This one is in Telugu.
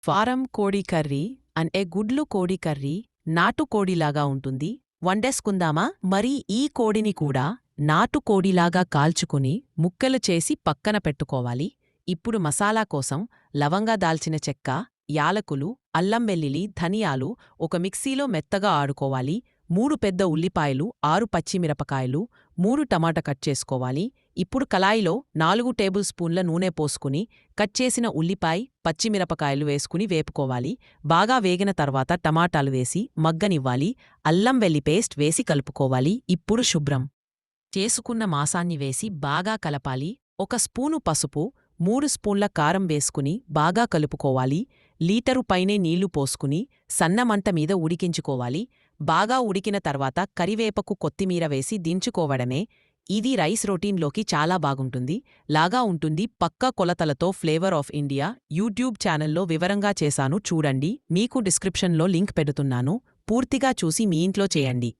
ఫారం కోడి కర్రీ అంటే గుడ్లు కోడి కర్రీ నాటు కోడిలాగా ఉంటుంది. వండేసుకుందామా? మరి ఈ కోడిని కూడా నాటు కోడిలాగా కాల్చుకుని ముక్కలు చేసి పక్కన పెట్టుకోవాలి. ఇప్పుడు మసాలా కోసం లవంగా, దాల్చిన చెక్క, యాలకులు, అల్లం వెల్లుల్లి, ధనియాలు ఒక మిక్సీలో మెత్తగా ఆడుకోవాలి. 3 పెద్ద ఉల్లిపాయలు, 6 పచ్చిమిరపకాయలు, 3 టమాటా కట్ చేసుకోవాలి. ఇప్పుడు కళాయిలో 4 టేబుల్ స్పూన్ల నూనె పోసుకుని కట్ చేసిన ఉల్లిపాయ, పచ్చిమిరపకాయలు వేసుకుని వేపుకోవాలి. బాగా వేగిన తర్వాత టమాటాలు వేసి మగ్గనివ్వాలి. అల్లం వెల్లి పేస్ట్ వేసి కలుపుకోవాలి. ఇప్పుడు శుభ్రం చేసుకున్న మాంసాన్ని వేసి బాగా కలపాలి. 1 స్పూను పసుపు, 3 స్పూన్ల కారం వేసుకుని బాగా కలుపుకోవాలి. లీటరు పైనే నీళ్లు పోసుకుని సన్నమంట మీద ఉడికించుకోవాలి. బాగా ఉడికిన తర్వాత కరివేపకు, కొత్తిమీర వేసి దించుకోవడమే. ఇది రైస్ రొటీన్లోకి చాలా బాగుంటుంది. లాగా ఉంటుంది. పక్కా కొలతలతో ఫ్లేవర్ ఆఫ్ ఇండియా యూట్యూబ్ ఛానల్లో వివరంగా చేశాను చూడండి. మీకు డిస్క్రిప్షన్లో లింక్ పెడుతున్నాను. పూర్తిగా చూసి మీ ఇంట్లో చేయండి.